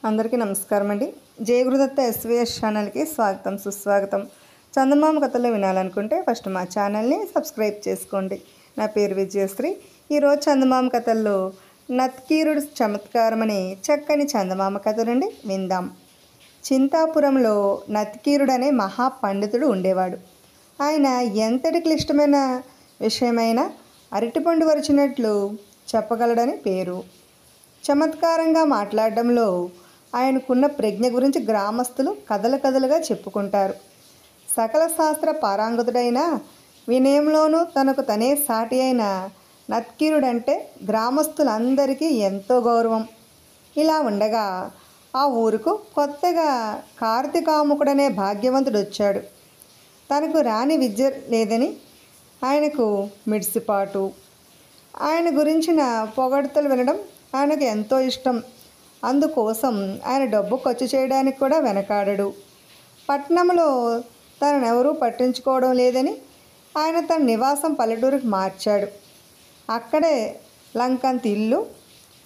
అందరికీ నమస్కారం అండి. జయగురుదత్త ఎస్వీఎస్ ఛానల్కి స్వాగతం సుస్వాగతం. చందమామ కథలు వినాలనుకుంటే ఫస్ట్ మా ఛానల్ని సబ్స్క్రైబ్ చేసుకోండి. నా పేరు విజయశ్రీ. ఈరోజు చందమామ కథల్లో నత్కీరుడు చమత్కారం అనే చక్కని చందమామ కథ నుండి విందాం. చింతాపురంలో నత్కీరుడు అనే మహాపండితుడు ఉండేవాడు. ఆయన ఎంతటి క్లిష్టమైన విషయమైనా అరటిపండు వరిచినట్లు చెప్పగలడని పేరు. చమత్కారంగా మాట్లాడడంలో ఆయనకున్న ప్రజ్ఞ గురించి గ్రామస్తులు కథలుగా చెప్పుకుంటారు. సకల శాస్త్ర పారంగతుడైన వినయంలోనూ తనకు తనే సాటి అయిన నత్కీరుడంటే గ్రామస్తులందరికీ ఎంతో గౌరవం. ఇలా ఉండగా ఆ ఊరుకు కొత్తగా కార్తీకాముకుడనే భాగ్యవంతుడు వచ్చాడు. తనకు రాని విద్య లేదని ఆయనకు మిడిసిపాటు. ఆయన గురించిన పొగడ్తలు వినడం ఆయనకు ఎంతో ఇష్టం. అందుకోసం ఆయన డబ్బు ఖర్చు చేయడానికి కూడా వెనకాడడు. పట్టణంలో తననెవరూ పట్టించుకోవడం లేదని ఆయన తన నివాసం పల్లెటూరుకి మార్చాడు. అక్కడే లంకంత ఇల్లు,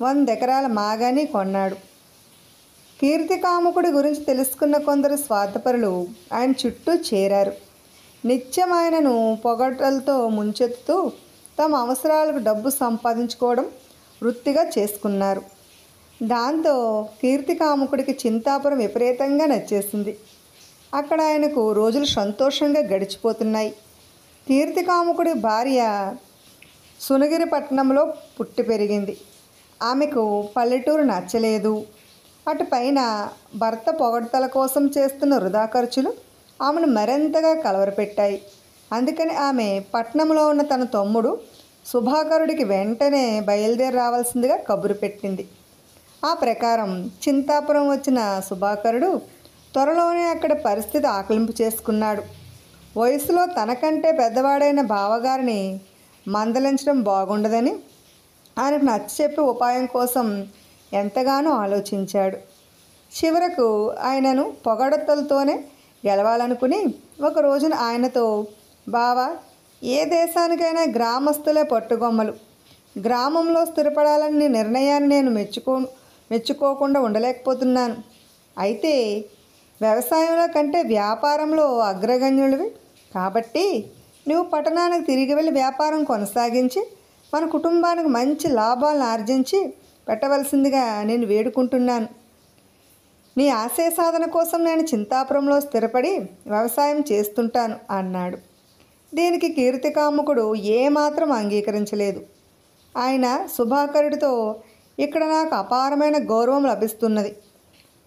100 ఎకరాల మాగాని కొన్నాడు. కీర్తికాముకుడి గురించి తెలుసుకున్న కొందరు స్వార్థపరులు ఆయన చుట్టూ చేరారు. నిత్యం ఆయనను పొగడ్తలతో ముంచెత్తుతూ తమ అవసరాలకు డబ్బు సంపాదించుకోవడం వృత్తిగా చేసుకున్నారు. దాంతో కీర్తికాముకుడికి చింతాపురం విపరీతంగా నచ్చేసింది. అక్కడ ఆయనకు రోజులు సంతోషంగా గడిచిపోతున్నాయి. కీర్తికాముకుడి భార్య సునగిరి పట్టణంలో పుట్టి పెరిగింది. ఆమెకు పల్లెటూరు నచ్చలేదు. అటుపైన భర్త పొగడ్తల కోసం చేస్తున్న వృధా ఖర్చులు ఆమెను మరింతగా కలవరపెట్టాయి. అందుకని ఆమె పట్టణంలో ఉన్న తన తమ్ముడు సుభాకరుడికి వెంటనే బయలుదేరి రావాల్సిందిగా కబురు పెట్టింది. ఆ ప్రకారం చింతాపురం వచ్చిన సుభాకరుడు త్వరలోనే అక్కడ పరిస్థితి ఆకలింపు చేసుకున్నాడు. వయసులో తనకంటే పెద్దవాడైన బావగారిని మందలించడం బాగుండదని ఆయనకు నచ్చచెప్పి ఉపాయం కోసం ఎంతగానో ఆలోచించాడు. చివరకు ఆయనను పొగడతలతోనే గెలవాలనుకుని ఒక రోజున ఆయనతో, బావా, ఏ దేశానికైనా గ్రామస్తులే పట్టుగొమ్మలు. గ్రామంలో స్థిరపడాలని నిర్ణయాన్ని నేను మెచ్చుకోకుండా ఉండలేకపోతున్నాను. అయితే వ్యవసాయంలో కంటే వ్యాపారంలో అగ్రగణ్యుడివి కాబట్టి నువ్వు పట్టణానికి తిరిగి వెళ్ళి వ్యాపారం కొనసాగించి మన కుటుంబానికి మంచి లాభాలను ఆర్జించి పెట్టవలసిందిగా నేను వేడుకుంటున్నాను. నీ ఆశయ సాధన కోసం నేను చింతాపురంలో స్థిరపడి వ్యవసాయం చేస్తుంటాను అన్నాడు. దీనికి కీర్తికాముకుడు ఏమాత్రం అంగీకరించలేదు. ఆయన సుభాకరుడితో, ఇక్కడ నాకు అపారమైన గౌరవం లభిస్తున్నది.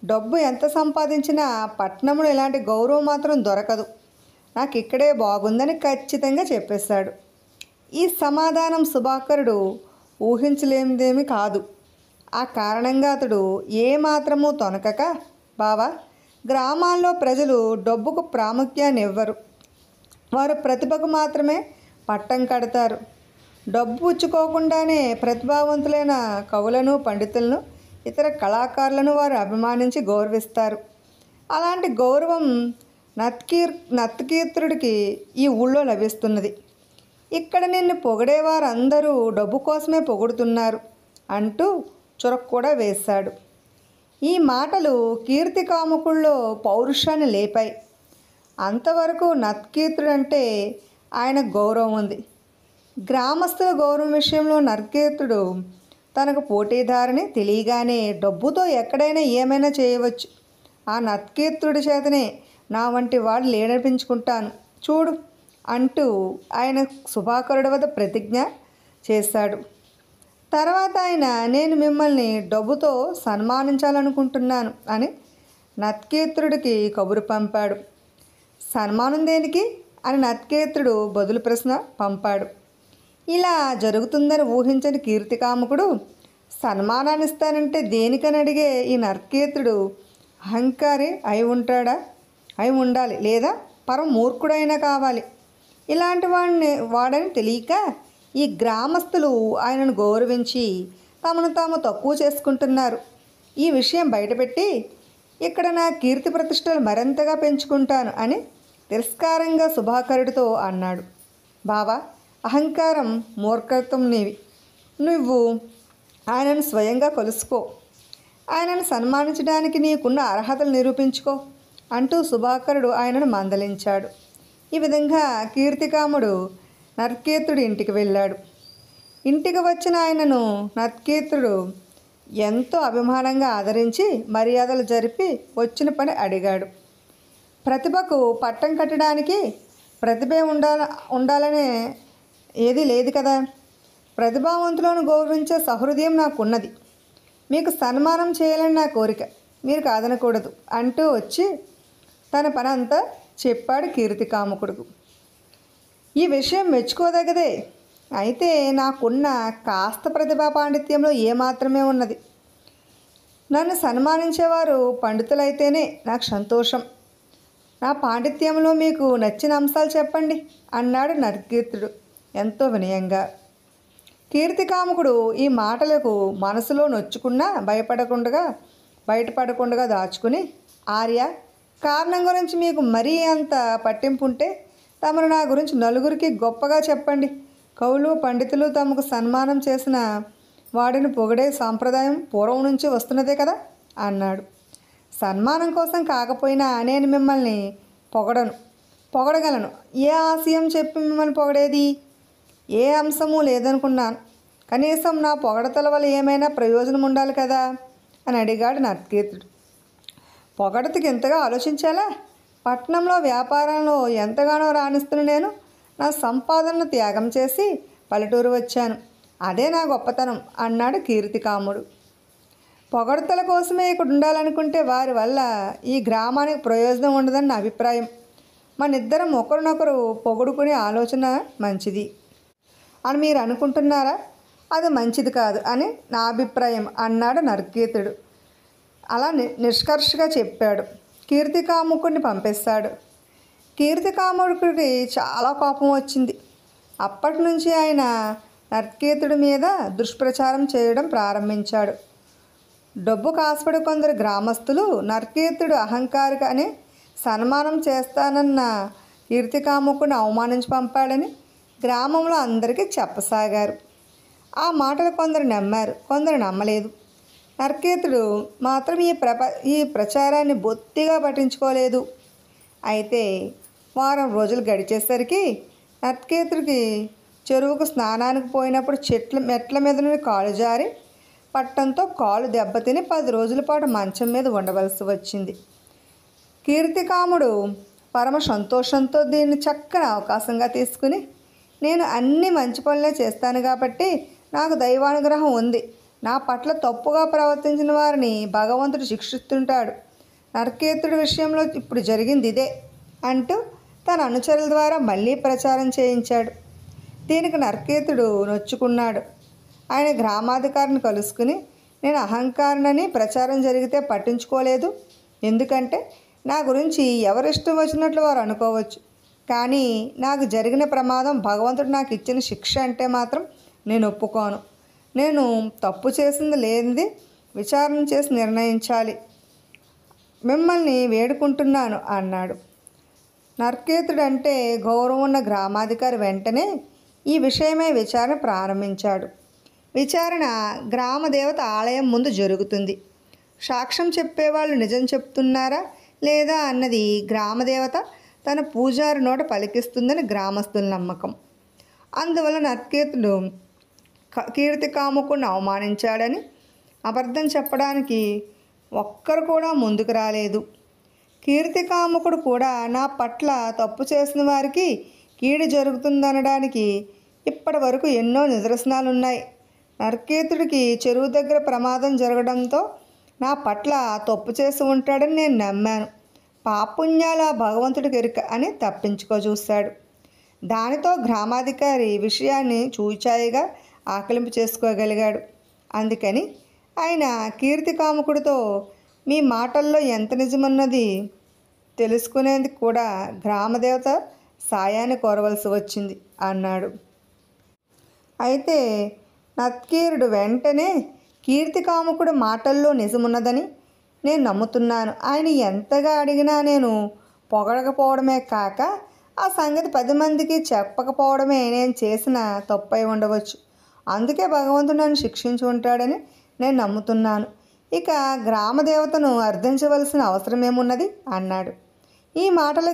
డబ్బు ఎంత సంపాదించినా పట్టణంలో ఇలాంటి గౌరవం మాత్రం దొరకదు. నాకు ఇక్కడే బాగుందని ఖచ్చితంగా చెప్పేశాడు. ఈ సమాధానం సుభాకరుడు ఊహించలేనిదేమీ కాదు. ఆ కారణంగా అతడు ఏమాత్రమూ తొనకక, బావా, గ్రామాల్లో ప్రజలు డబ్బుకు ప్రాముఖ్యాన్ని ఇవ్వరు. వారు ప్రతిభకు మాత్రమే పట్టం కడతారు. డబ్బు పుచ్చుకోకుండానే ప్రతిభావంతులైన కవులను, పండితులను, ఇతర కళాకారులను వారు అభిమానించి గౌరవిస్తారు. అలాంటి గౌరవం నత్కీర్తుడికి ఈ ఊళ్ళో లభిస్తున్నది. ఇక్కడ నిన్ను పొగిడేవారందరూ డబ్బు కోసమే పొగుడుతున్నారు అంటూ చురక్ కూడా వేశాడు. ఈ మాటలు కీర్తికాముకుల్లో పౌరుషాన్ని లేపాయి. అంతవరకు నత్కీర్తుడంటే ఆయన గౌరవం ఉంది. గ్రామస్తుల గౌరవం విషయంలో నత్కీర్తుడు తనకు పోటీదారని తెలియగానే డబ్బుతో ఎక్కడైనా ఏమైనా చేయవచ్చు. ఆ నత్కీర్తుడి చేతనే నా వంటి వాడు లేడనిపించుకుంటాను చూడు అంటూ ఆయన సుభాకరుడి వద్ద ప్రతిజ్ఞ చేశాడు. తర్వాత ఆయన, నేను మిమ్మల్ని డబ్బుతో సన్మానించాలనుకుంటున్నాను అని నత్కీర్తుడికి కబురు పంపాడు. సన్మానం దేనికి అని నత్కీర్తుడు బదులు ప్రశ్న పంపాడు. ఇలా జరుగుతుందని ఊహించని కీర్తికాముకుడు, సన్మానాన్ని ఇస్తానంటే దేనికని అడిగే ఈ నత్కీర్తుడు అహంకారి అయి ఉండాలి, లేదా పరమ మూర్ఖుడైనా కావాలి. ఇలాంటి వాడని తెలియక ఈ గ్రామస్తులు ఆయనను గౌరవించి తమను తాము తక్కువ చేసుకుంటున్నారు. ఈ విషయం బయటపెట్టి ఇక్కడ నా కీర్తి ప్రతిష్టలు మరింతగా పెంచుకుంటాను అని తిరస్కారంగా సుభాకరుడితో అన్నాడు. బావా, అహంకారం మూర్ఖత్వం నీవి. నువ్వు ఆయనను స్వయంగా కలుసుకో. ఆయనను సన్మానించడానికి నీకున్న అర్హతలు నిరూపించుకో అంటూ సుభాకరుడు ఆయనను మందలించాడు. ఈ విధంగా కీర్తికాముడు నర్కేతుడి ఇంటికి వెళ్ళాడు. ఇంటికి వచ్చిన ఆయనను నర్కేతుడు ఎంతో అభిమానంగా ఆదరించి మర్యాదలు జరిపి వచ్చిన పని అడిగాడు. ప్రతిభకు పట్టం కట్టడానికి ప్రతిభే ఉండాలనే ఏదీ లేదు కదా. ప్రతిభావంతులను గౌరవించే సహృదయం నాకున్నది. మీకు సన్మానం చేయాలని నా కోరిక, మీరు కాదనకూడదు అంటూ వచ్చి తన పని అంతా చెప్పాడు కీర్తికాముకుడు. ఈ విషయం మెచ్చుకోదగదే. అయితే నాకున్న కాస్త ప్రతిభా పాండిత్యంలో ఏమాత్రమే ఉన్నది. నన్ను సన్మానించేవారు పండితులైతేనే నాకు సంతోషం. నా పాండిత్యంలో మీకు నచ్చిన అంశాలు చెప్పండి అన్నాడు నర్కేతుడు ఎంతో వినయంగా. కీర్తికాముకుడు ఈ మాటలకు మనసులో నొచ్చుకున్నా బయటపడకుండా దాచుకుని, ఆర్య, కారణం గురించి మీకు మరీ అంత పట్టింపు ఉంటే తమరు నా గురించి నలుగురికి గొప్పగా చెప్పండి. కవులు పండితులు తమకు సన్మానం చేసిన వాడిని పొగిడే సాంప్రదాయం పూర్వం నుంచి వస్తున్నదే కదా అన్నాడు. సన్మానం కోసం కాకపోయినా నేను మిమ్మల్ని పొగడగలను. ఏ ఆశయం చెప్పి మిమ్మల్ని పొగడేది? ఏ అంశము లేదనుకున్నాను. కనీసం నా పొగడతల వల్ల ఏమైనా ప్రయోజనం ఉండాలి కదా అని అడిగాడు నర్కేతుడు. పొగడతకి ఎంతగా ఆలోచించాలా? పట్టణంలో వ్యాపారంలో ఎంతగానో రాణిస్తున్న నేను నా సంపాదనను త్యాగం చేసి పల్లెటూరు వచ్చాను. అదే నా గొప్పతనం అన్నాడు కీర్తికాముడు. పొగడతల కోసమే ఇక్కడ ఉండాలనుకుంటే వారి వల్ల ఈ గ్రామానికి ప్రయోజనం ఉండదని నా అభిప్రాయం. మనిద్దరం ఒకరినొకరు పొగుడుకునే ఆలోచన మంచిది అని మీరు అనుకుంటున్నారా? అది మంచిది కాదు అని నా అభిప్రాయం అన్నాడు నర్కేతుడు. అలా నిష్కర్షగా చెప్పాడు. కీర్తికాముకుడిని పంపేశాడు. కీర్తికాముడికి చాలా కోపం వచ్చింది. అప్పటి నుంచి ఆయన నర్కేతుడి మీద దుష్ప్రచారం చేయడం ప్రారంభించాడు. డబ్బు కాసుపడి కొందరు గ్రామస్తులు నర్కేతుడు అహంకారిక అని సన్మానం చేస్తానన్న కీర్తికాముకుడిని అవమానించి పంపాడని గ్రామంలో అందరికీ చెప్పసాగారు. ఆ మాటలు కొందరు నమ్మారు, కొందరు నమ్మలేదు. నర్కేతుడు మాత్రం ఈ ప్రచారాన్ని బొత్తిగా పట్టించుకోలేదు. అయితే వారం రోజులు గడిచేసరికి నర్కేతుడికి చెరువుకు స్నానానికి పోయినప్పుడు మెట్ల మీద నుండి కాలు జారి పట్టంతో కాలు దెబ్బతిని 10 రోజుల పాటు మంచం మీద ఉండవలసి వచ్చింది. కీర్తికాముడు పరమ సంతోషంతో దీన్ని చక్కని అవకాశంగా తీసుకుని, నేను అన్ని మంచి పనులే చేస్తాను కాబట్టి నాకు దైవానుగ్రహం ఉంది. నా పట్ల తప్పుగా ప్రవర్తించిన వారిని భగవంతుడు శిక్షిస్తుంటాడు. నర్కేతుడి విషయంలో ఇప్పుడు జరిగింది ఇదే అంటూ తన అనుచరుల ద్వారా మళ్ళీ ప్రచారం చేయించాడు. దీనికి నర్కేతుడు నొచ్చుకున్నాడు. ఆయన గ్రామాధికారిని కలుసుకుని, నేను అహంకారనని ప్రచారం జరిగితే పట్టించుకోలేదు. ఎందుకంటే నా గురించి ఎవరిష్టం వచ్చినట్లు వారు అనుకోవచ్చు. కానీ నాకు జరిగిన ప్రమాదం భగవంతుడు నాకు ఇచ్చిన శిక్ష అంటే మాత్రం నేను ఒప్పుకోను. నేను తప్పు చేసింది లేనిది విచారణ చేసి నిర్ణయించాలి. మిమ్మల్ని వేడుకుంటున్నాను అన్నాడు. నర్కేతుడంటే గౌరవం ఉన్న గ్రామాధికారి వెంటనే ఈ విషయమై విచారణ ప్రారంభించాడు. విచారణ గ్రామదేవత ఆలయం ముందు జరుగుతుంది. సాక్ష్యం చెప్పేవాళ్ళు నిజం చెప్తున్నారా లేదా అన్నది గ్రామదేవత తన పూజారి నోట పలికిస్తుందని గ్రామస్తుల నమ్మకం. అందువల్ల నర్కేతుడు కీర్తికాముకుడిని అవమానించాడని అబద్ధం చెప్పడానికి ఒక్కరు కూడా ముందుకు రాలేదు. కీర్తికాముకుడు కూడా నా పట్ల తప్పు చేసిన వారికి కీడు జరుగుతుందనడానికి ఇప్పటి వరకు ఎన్నో నిదర్శనాలున్నాయి. నర్కేతుడికి చెరువు దగ్గర ప్రమాదం జరగడంతో నా పట్ల తప్పు చేసి ఉంటాడని నేను నమ్మాను. పాపుణ్యాల భగవంతుడికి ఎరుక అని తప్పించుకో చూశాడు. దానితో గ్రామాధికారి విషయాన్ని చూచాయిగా ఆకలింపు చేసుకోగలిగాడు. అందుకని ఆయన కీర్తికాముకుడితో మీ మాటల్లో ఎంత నిజమన్నది తెలుసుకునేందుకు కూడా గ్రామదేవత సాయాన్ని కోరవలసి వచ్చింది అన్నాడు. అయితే నత్కీరుడు వెంటనే కీర్తికాముకుడు మాటల్లో నిజమున్నదని నేను నమ్ముతున్నాను. ఆయన ఎంతగా అడిగినా నేను పొగడకపోవడమే కాక ఆ సంగతి 10 మందికి చెప్పకపోవడమే నేను చేసిన తప్పై ఉండవచ్చు. అందుకే భగవంతుడు నన్ను శిక్షించి ఉంటాడని నేను నమ్ముతున్నాను. ఇక గ్రామదేవతను అర్థించవలసిన అవసరమేమున్నది అన్నాడు. ఈ మాటలు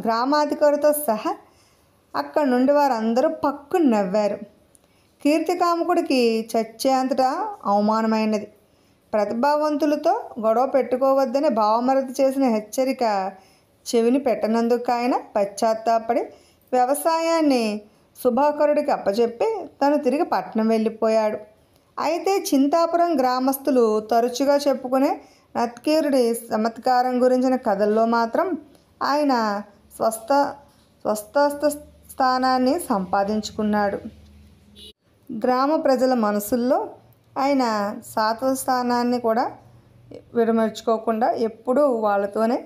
గ్రామాధికారితో సహా అక్కడి నుండి వారందరూ పక్కున నవ్వారు. కీర్తికాముకుడికి చచ్చేంతటా అవమానమైనది. ప్రతిభావంతులతో గొడవ పెట్టుకోవద్దని బావమరది చేసిన హెచ్చరిక చెవిని పెట్టనందుకు ఆయన పశ్చాత్తాపడి వ్యవసాయాన్ని సుభాకరుడికి అప్పచెప్పి తను తిరిగి పట్నం వెళ్ళిపోయాడు. అయితే చింతాపురం గ్రామస్తులు తరచుగా చెప్పుకునే నత్కీరుడి చమత్కారం గురించిన కథల్లో మాత్రం ఆయన స్వస్థ స్థానాన్ని సంపాదించుకున్నాడు. గ్రామ ప్రజల మనసుల్లో ఆయన సాత్వ స్థానాన్ని కూడా విడమర్చుకోకుండా ఎప్పుడూ వాళ్ళతోనే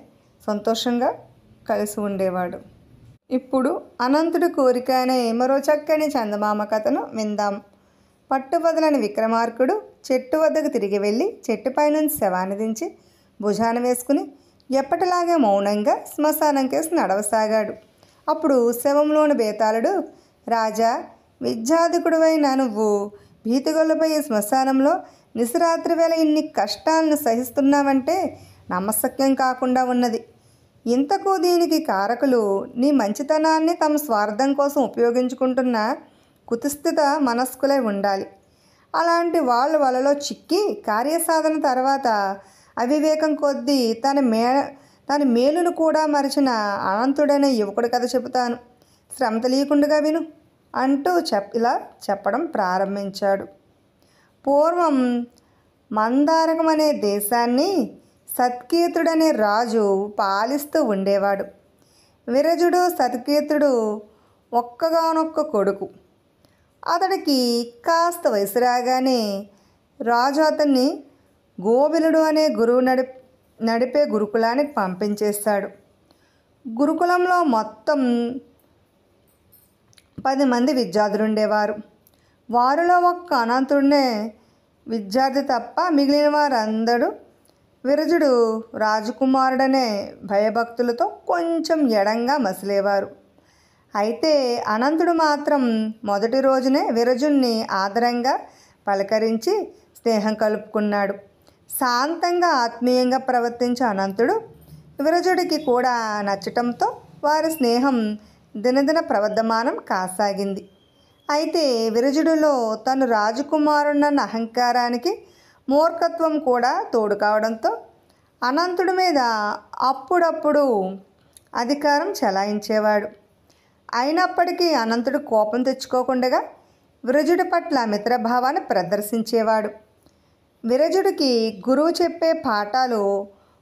సంతోషంగా కలిసి ఉండేవాడు. ఇప్పుడు అనంతుడి కోరిక అనే మరో చక్కని చందమామ కథను విందాం. పట్టువదలని విక్రమార్కుడు చెట్టు వద్దకు తిరిగి వెళ్ళి చెట్టుపై నుంచి శవాన్ని దించి భుజాన వేసుకుని ఎప్పటిలాగే మౌనంగా శ్మశానం కేసి నడవసాగాడు. అప్పుడు శవంలోని బేతాళుడు, రాజా, విద్యాధికుడువైన నువ్వు భీతిగొల్లపై ఈ శ్మశానంలో నిశరాత్రి వేళ ఇన్ని కష్టాలను సహిస్తున్నావంటే నమ్మశక్యం కాకుండా ఉన్నది. ఇంతకు దీనికి కారకులు నీ మంచితనాన్ని తమ స్వార్థం కోసం ఉపయోగించుకుంటున్న కుతిస్థిత మనస్కులై ఉండాలి. అలాంటి వాళ్ళు వలలో చిక్కి కార్యసాధన తర్వాత అవివేకం కొద్దీ తన మేలును కూడా మరిచిన అనంతుడనే యువకుడి కథ చెబుతాను, శ్రమ తెలియకుండా విను అంటూ ఇలా చెప్పడం ప్రారంభించాడు. పూర్వం మందారకం అనే దేశాన్ని సత్కీర్తుడనే రాజు పాలిస్తూ ఉండేవాడు. విరజుడు సత్కీర్తుడు ఒక్కగానొక్క కొడుకు. అతడికి కాస్త వయసు రాగానే రాజు అతన్ని గోబిలుడు అనే గురువు నడిపే గురుకులానికి పంపించేశాడు. గురుకులంలో మొత్తం 10 మంది విద్యార్థులు ఉండేవారు. వారిలో ఒక్క అనంతుడినే విద్యార్థి తప్ప మిగిలిన వారందరూ విరజుడు రాజకుమారుడనే భయభక్తులతో కొంచెం ఎడంగా మసిలేవారు. అయితే అనంతుడు మాత్రం మొదటి రోజునే విరజుణ్ణి ఆదరంగా పలకరించి స్నేహం కలుపుకున్నాడు. శాంతంగా ఆత్మీయంగా ప్రవర్తించే అనంతుడు విరజుడికి కూడా నచ్చటంతో వారి స్నేహం దినదిన ప్రవర్ధమానం కాసాగింది. అయితే విరజుడిలో తను రాజకుమారుడన్న అహంకారానికి మూర్ఖత్వం కూడా తోడు కావడంతో అనంతుడి మీద అప్పుడప్పుడు అధికారం చెలాయించేవాడు. అయినప్పటికీ అనంతుడు కోపం తెచ్చుకోకుండా విరజుడి పట్ల మిత్రభావాన్ని ప్రదర్శించేవాడు. విరజుడికి గురువు చెప్పే పాఠాలు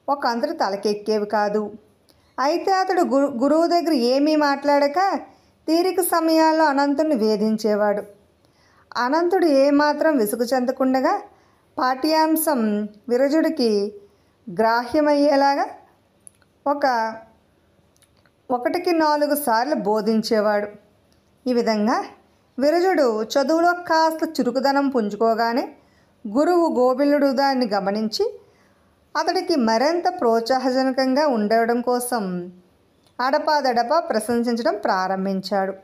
ఒకంతటి తలకెక్కేవి కాదు. అయితే అతడు గురువు దగ్గర ఏమీ మాట్లాడక తీరిక సమయాల్లో అనంతుడిని వేధించేవాడు. అనంతుడు ఏమాత్రం విసుగు చెందకుండా పాఠ్యాంశం విరజుడికి గ్రాహ్యమయ్యేలాగా 1కి 4 సార్లు బోధించేవాడు. ఈ విధంగా విరజుడు చదువులో కాస్త చురుకుదనం పుంజుకోగానే గురువు గోబిలుడు దాన్ని గమనించి అతడికి మరింత ప్రోత్సాహజనకంగా ఉండడం కోసం అడపాదడపా ప్రశంసించడం ప్రారంభించాడు.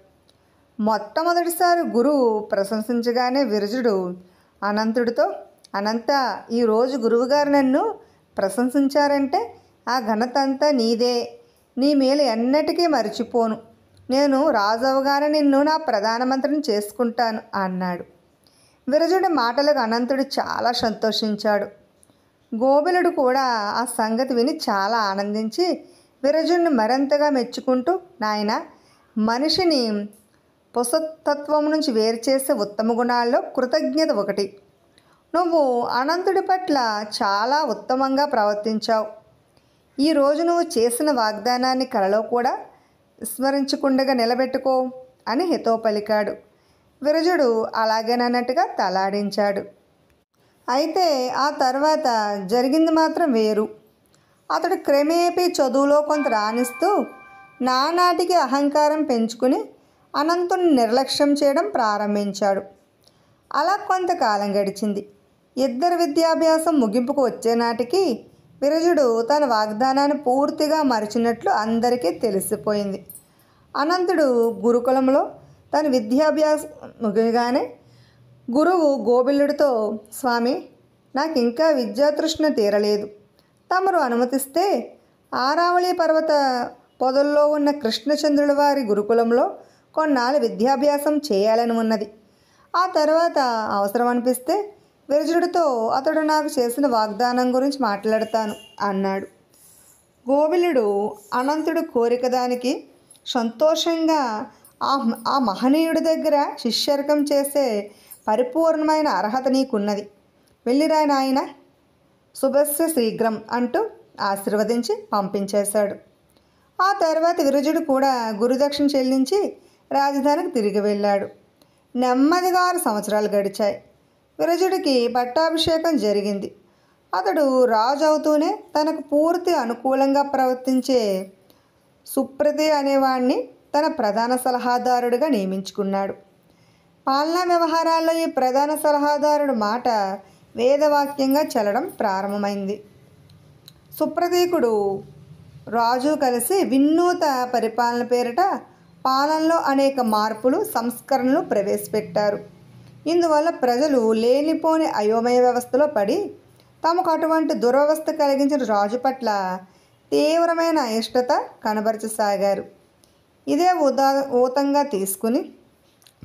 మొట్టమొదటిసారి గురువు ప్రశంసించగానే విరజుడు అనంతుడితో, అనంత, ఈరోజు గురువుగారు నన్ను ప్రశంసించారంటే ఆ ఘనత అంతా నీదే. నీ మేలు ఎన్నటికీ మర్చిపోను. నేను రాజవగానే నిన్ను నా ప్రధానమంత్రిని చేసుకుంటాను అన్నాడు. విరజుడి మాటలకు అనంతుడు చాలా సంతోషించాడు. గోబిలుడు కూడా ఆ సంగతి విని చాలా ఆనందించి విరజుడిని మరింతగా మెచ్చుకుంటూ, నాయన, మనిషిని పశుతత్వం నుంచి వేరు చేసే ఉత్తమ గుణాల్లో కృతజ్ఞత ఒకటి. నువ్వు అనంతుడి పట్ల చాలా ఉత్తమంగా ప్రవర్తించావు. ఈరోజు నువ్వు చేసిన వాగ్దానాన్ని కలలో కూడా విస్మరించకుండా నిలబెట్టుకో అని హితవు పలికాడు. విరజుడు అలాగేనన్నట్టుగా తలాడించాడు. అయితే ఆ తర్వాత జరిగింది మాత్రం వేరు. అతడు క్రమేపీ చదువులో కొంత రాణిస్తూ నానాటికి అహంకారం పెంచుకుని అనంతుని నిర్లక్ష్యం చేయడం ప్రారంభించాడు. అలా కొంతకాలం గడిచింది. ఇద్దరు విద్యాభ్యాసం ముగింపుకు వచ్చే నాటికి విరజుడు తన వాగ్దానాన్ని పూర్తిగా మరిచినట్లు అందరికీ తెలిసిపోయింది. అనంతుడు గురుకులంలో తన విద్యాభ్యాసం ముగియగానే గురువు గోబిలుడితో, స్వామి, నాకు ఇంకా విద్యాతృష్ణ తీరలేదు. తమరు అనుమతిస్తే ఆరావళి పర్వత పొదల్లో ఉన్న కృష్ణచంద్రుల వారి గురుకులంలో కొన్నాళ్ళు విద్యాభ్యాసం చేయాలని ఉన్నది. ఆ తర్వాత అవసరం అనిపిస్తే విరజుడితో అతడు నాకు చేసిన వాగ్దానం గురించి మాట్లాడతాను అన్నాడు. గోవిలుడు అనంతుడు కోరిక దానికి సంతోషంగా ఆ మహనీయుడి దగ్గర శిష్యర్కం చేసే పరిపూర్ణమైన అర్హత నీకున్నది. వెళ్ళిరా నాయన, శుభస్య శీఘ్రం అంటూ ఆశీర్వదించి పంపించేశాడు. ఆ తర్వాత విరజుడు కూడా గురుదక్షిణ చెల్లించి రాజధానికి తిరిగి వెళ్ళాడు. నెమ్మదిగా 6 సంవత్సరాలు గడిచాయి. విరజుడికి పట్టాభిషేకం జరిగింది. అతడు రాజు అవుతూనే తనకు పూర్తి అనుకూలంగా ప్రవర్తించే సుప్రతి అనేవాణ్ణి తన ప్రధాన సలహాదారుడిగా నియమించుకున్నాడు. పాలనా వ్యవహారాల్లో ఈ ప్రధాన సలహాదారుడు మాట వేదవాక్యంగా చెల్లడం ప్రారంభమైంది. సుప్రతీకుడు రాజు కలిసి వినూత పరిపాలన పేరిట పాలనలో అనేక మార్పులు, సంస్కరణలు ప్రవేశపెట్టారు. ఇందువల్ల ప్రజలు లేనిపోని అయోమయ వ్యవస్థలో పడి తమకు అటువంటి దురవస్థ కలిగించిన రాజు పట్ల తీవ్రమైన అయిష్టత కనబరచసాగారు. ఇదే ఊతంగా తీసుకుని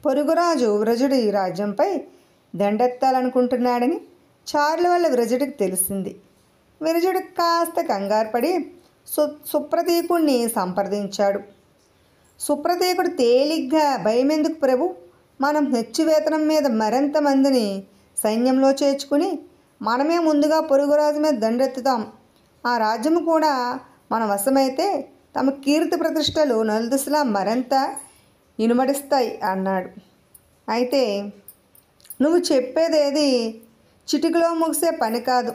పొరుగురాజు విరజుడి రాజ్యంపై దండెత్తాలనుకుంటున్నాడని చారుల వల్ల విరజుడికి తెలిసింది. విరజుడు కాస్త కంగారు పడి సుప్రతీకుణ్ణి సంప్రదించాడు. సుప్రతీకుడు తేలిగ్గా, భయమెందుకు ప్రభు, మనం హెచ్చు వేతనం మీద మరింత మందిని సైన్యంలో చేర్చుకుని మనమే ముందుగా పొరుగురాజు మీద దండెత్తుతాం. ఆ రాజ్యము కూడా మన వశమైతే తమ కీర్తి ప్రతిష్టలు నలుదిశలా మరింత ఇనుమడిస్తాయి అన్నాడు. అయితే నువ్వు చెప్పేదేది చిటికలో ముగిసే పని కాదు.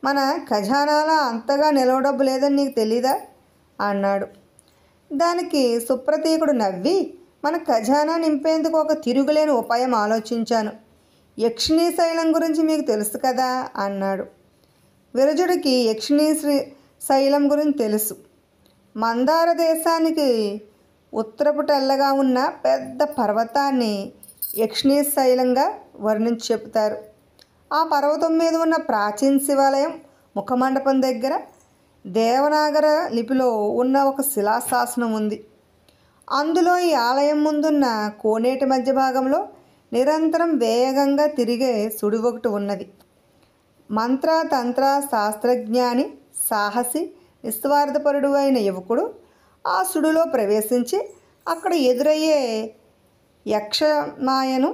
మన ఖజానాలో అంతగా నిలవ డబ్బు లేదని నీకు తెలీదా అన్నాడు. దానికి సుప్రతీకుడు నవ్వి, మన ఖజానా నింపేందుకు ఒక తిరుగులేని ఉపాయం ఆలోచించాను. యక్షిణీ శైలం గురించి మీకు తెలుసు కదా అన్నాడు. విరజుడికి యక్షిణీ శైలం గురించి తెలుసు. మందార దేశానికి ఉత్తరపు తెల్లగా ఉన్న పెద్ద పర్వతాన్ని యక్షిణీ శైలంగా వర్ణించి చెబుతారు. ఆ పర్వతం మీద ఉన్న ప్రాచీన శివాలయం ముఖమండపం దగ్గర దేవనాగర లిపిలో ఉన్న ఒక శిలాశాసనం ఉంది. అందులో ఈ ఆలయం ముందున్న కోనేటి మధ్య భాగంలో నిరంతరం వేగంగా తిరిగే సుడి ఒకటి ఉన్నది. మంత్ర తంత్ర శాస్త్రజ్ఞాని, సాహసి, నిస్వార్థపరుడు అయిన యువకుడు ఆ సుడిలో ప్రవేశించి అక్కడ ఎదురయ్యే యక్షమాయను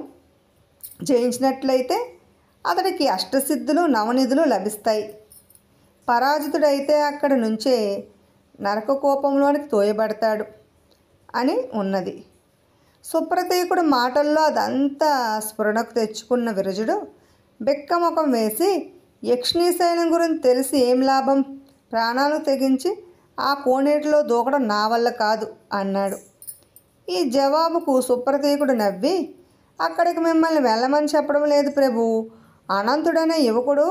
జయించినట్లయితే అతడికి అష్టసిద్ధులు, నవనిధులు లభిస్తాయి. పరాజితుడైతే అక్కడి నుంచే నరక కోపంలోనికి తోయబడతాడు అని ఉన్నది. సుప్రతీకుడు మాటల్లో అదంతా స్ఫురణకు తెచ్చుకున్న విరజుడు బిక్కముఖం వేసి, యక్షిణీ శైలం గురించి తెలిసి ఏం లాభం, ప్రాణాలు తెగించి ఆ కోనేటిలో దూకడం నా వల్ల కాదు అన్నాడు. ఈ జవాబుకు సుప్రతీకుడు నవ్వి, అక్కడికి మిమ్మల్ని వెళ్ళమని చెప్పడం లేదు ప్రభు. అనంతుడనే యువకుడు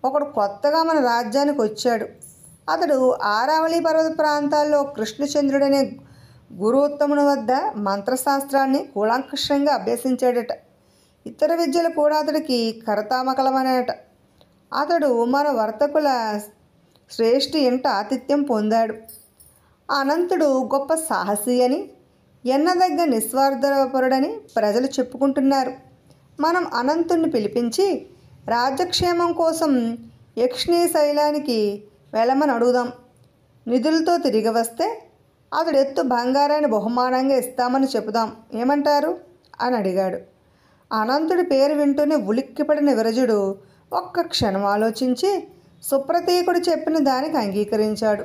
ఒకడు కొత్తగా మన రాజ్యానికి వచ్చాడు. అతడు ఆరావళి పర్వత ప్రాంతాల్లో కృష్ణచంద్రుడనే గురువుత్తముని వద్ద మంత్రశాస్త్రాన్ని కూలంకషంగా అభ్యసించాడట. ఇతర విద్యలు కూడా అతడికి కరతామకలమనేట. అతడు మన వర్తకుల శ్రేష్ఠి ఇంట ఆతిథ్యం పొందాడు. అనంతుడు గొప్ప సాహసి అని, ఎన్నదగ్గ నిస్వార్థపరుడని ప్రజలు చెప్పుకుంటున్నారు. మనం అనంతుణ్ణి పిలిపించి రాజ్యక్షేమం కోసం యక్షిణీ శైలానికి వెళ్ళమని అడుగుదాం. నిధులతో తిరిగి వస్తే అతడు ఎత్తు బంగారాన్ని బహుమానంగా ఇస్తామని చెబుదాం, ఏమంటారు అని అడిగాడు. అనంతుడి పేరు వింటూనే ఉలిక్కిపడిన విరజుడు ఒక్క క్షణం ఆలోచించి సుప్రతీకుడు చెప్పిన దానికి అంగీకరించాడు.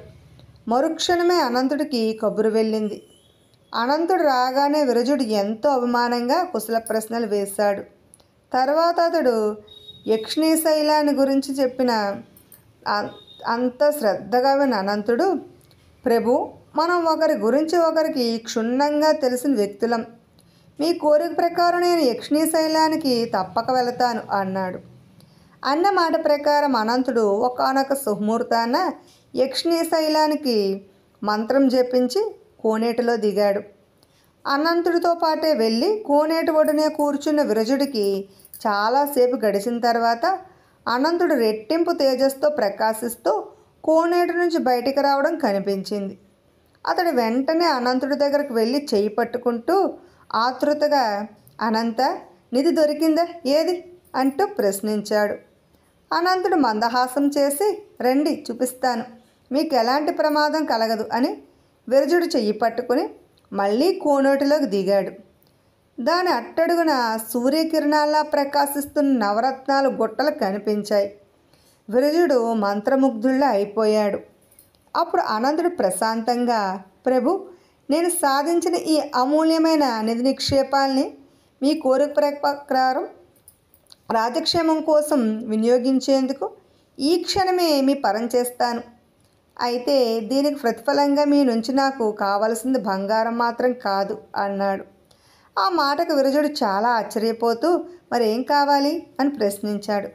మరుక్షణమే అనంతుడికి కబురు వెళ్ళింది. అనంతుడు రాగానే విరజుడు ఎంతో అభిమానంగా కుశల ప్రశ్నలు వేశాడు. తర్వాత అతడు యక్షిణీ శైలాన్ని గురించి చెప్పిన అంత శ్రద్ధగా విన్న అనంతుడు, ప్రభు, మనం ఒకరి గురించి ఒకరికి క్షుణ్ణంగా తెలిసిన వ్యక్తులం. మీ కోరిక ప్రకారం నేను యక్షిణీ శైలానికి తప్పక వెళతాను అన్నాడు. అన్న మాట ప్రకారం అనంతుడు ఒకానొక సుముహూర్తాన యక్షిణీ శైలానికి మంత్రం జపించి కోనేటిలో దిగాడు. అనంతుడితో పాటే వెళ్ళి కోనేటి ఒడ్డునే కూర్చున్న విరజుడికి చాలాసేపు గడిచిన తర్వాత అనంతుడు రెట్టింపు తేజస్తో ప్రకాశిస్తూ కోనేటి నుంచి బయటికి రావడం కనిపించింది. అతడు వెంటనే అనంతుడి దగ్గరకు వెళ్ళి చేయి పట్టుకుంటూ ఆతృతగా, అనంత, నిధి దొరికిందా, ఏది అంటూ ప్రశ్నించాడు. అనంతుడు మందహాసం చేసి, రండి చూపిస్తాను, మీకు ఎలాంటి ప్రమాదం కలగదు అని విరజుడు చెయ్యి పట్టుకుని మళ్ళీ కోనేటిలోకి దిగాడు. దాని అట్టడుగున సూర్యకిరణాల్లా ప్రకాశిస్తున్న నవరత్నాలు గుట్టలు కనిపించాయి. విరజుడు మంత్రముగ్ధుల్లా అయిపోయాడు. అప్పుడు అనంతుడు ప్రశాంతంగా, ప్రభు, నేను సాధించిన ఈ అమూల్యమైన నిధి నిక్షేపాల్ని మీ కోరిక ప్రకారం రాజక్షేమం కోసం వినియోగించేందుకు ఈ క్షణమే మీ పరం చేస్తాను. అయితే దీనికి ప్రతిఫలంగా మీ నుంచి నాకు కావలసింది బంగారం మాత్రం కాదు అన్నాడు. ఆ మాటకు విరజుడు చాలా ఆశ్చర్యపోతూ, మరేం కావాలి అని ప్రశ్నించాడు.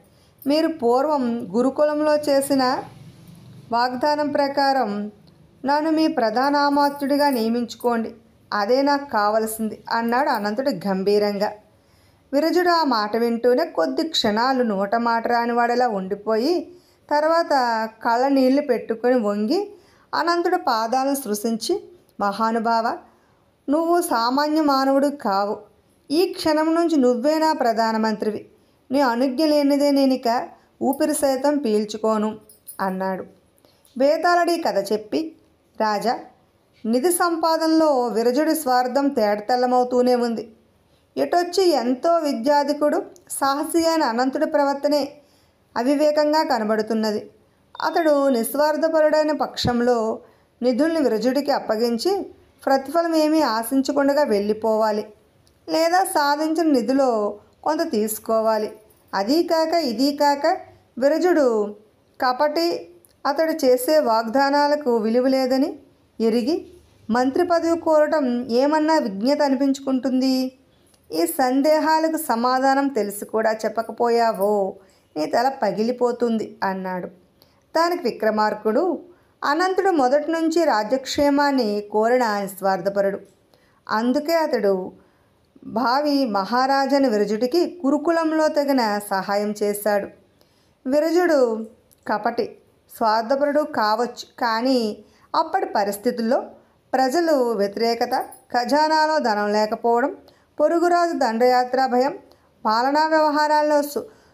మీరు పూర్వం గురుకులంలో చేసిన వాగ్దానం ప్రకారం నన్ను మీ ప్రధానామాత్యుడిగా నియమించుకోండి, అదే నాకు కావలసింది అన్నాడు అనంతుడు గంభీరంగా. విరజుడు ఆ మాట వింటూనే కొద్ది క్షణాలు నోట మాట రానివాడేలా ఉండిపోయి తర్వాత కళ్ళ నీళ్లు పెట్టుకొని వంగి అనంతుడి పాదాలను స్పృశించి, మహానుభావ, నువ్వు సామాన్య మానవుడు కావు. ఈ క్షణం నుంచి నువ్వే నా ప్రధానమంత్రివి. నీ అనుజ్ఞ లేనిదే నేనిక ఊపిరి సైతం పీల్చుకోను అన్నాడు. బేతాళుడి కథ చెప్పి, రాజా, నిధి సంపాదనలో విరజుడి స్వార్థం తేటతెల్లమవుతూనే ఉంది. ఎటొచ్చి ఎంతో విద్యాధికుడు, సాహసి అయిన అనంతుడి ప్రవర్తనే అవివేకంగా కనబడుతున్నది. అతడు నిస్వార్థపరుడైన పక్షంలో నిధుల్ని విరజుడికి అప్పగించి ప్రతిఫలం ఏమీ ఆశించకుండా వెళ్ళిపోవాలి, లేదా సాధించిన నిధిలో కొంత తీసుకోవాలి. అదీ కాక ఇదీ కాక విరజుడు కపటి, అతడు చేసే వాగ్దానాలకు విలువ లేదని ఎరిగి మంత్రి పదవి కోరటం ఏమన్నా విజ్ఞత అనిపించుకుంటుంది. ఈ సందేహాలకు సమాధానం తెలిసి కూడా చెప్పకపోయావో నీ తల పగిలిపోతుంది అన్నాడు. దానికి విక్రమార్కుడు, అనంతుడు మొదటి నుంచి రాజ్యక్షేమాన్ని కోరిన నిస్వార్థపరుడు. అందుకే అతడు భావి మహారాజాని విరజుడికి గురుకులంలో తగిన సహాయం చేశాడు. విరజుడు కపటి, స్వార్థపరుడు కావచ్చు, కానీ అప్పటి పరిస్థితుల్లో ప్రజలు వ్యతిరేకత, ఖజానాలో ధనం లేకపోవడం, పొరుగురాజు దండయాత్ర భయం, పాలనా వ్యవహారాల్లో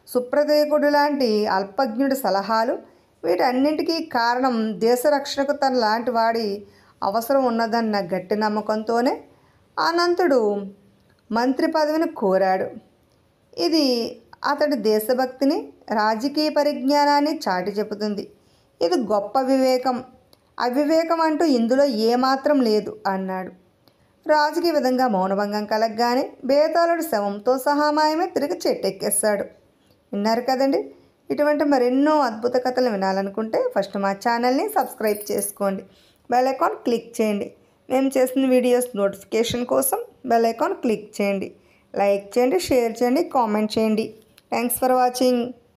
సుప్రతీకుడు లాంటి అల్పజ్ఞుడి సలహాలు, వీటన్నింటికీ కారణం దేశ రక్షణకు తన లాంటి వాడి అవసరం ఉన్నదన్న గట్టి నమ్మకంతోనే అనంతుడు మంత్రి పదవిని కోరాడు. ఇది అతడి దేశభక్తిని, రాజకీయ పరిజ్ఞానాన్ని చాటి చెబుతుంది. ఇది గొప్ప వివేకం, అవివేకం అంటూ ఇందులో ఏమాత్రం లేదు అన్నాడు. రాజుకి ఈ విధంగా మౌనభంగం కలగగానే బేతాళుడు శవంతో సహా మాయమే తిరిగి చెట్టెక్కేశాడు. విన్నారు కదండి. ఇటువంటి మరెన్నో అద్భుత కథలు వినాలనుకుంటే ఫస్ట్ మా ఛానల్ని సబ్స్క్రైబ్ చేసుకోండి, బెల్ ఐకాన్ క్లిక్ చేయండి. మేము చేసిన వీడియోస్ నోటిఫికేషన్ కోసం బెల్ ఐకాన్ క్లిక్ చేయండి. లైక్ చేయండి, షేర్ చేయండి, కామెంట్ చేయండి. Thanks for watching.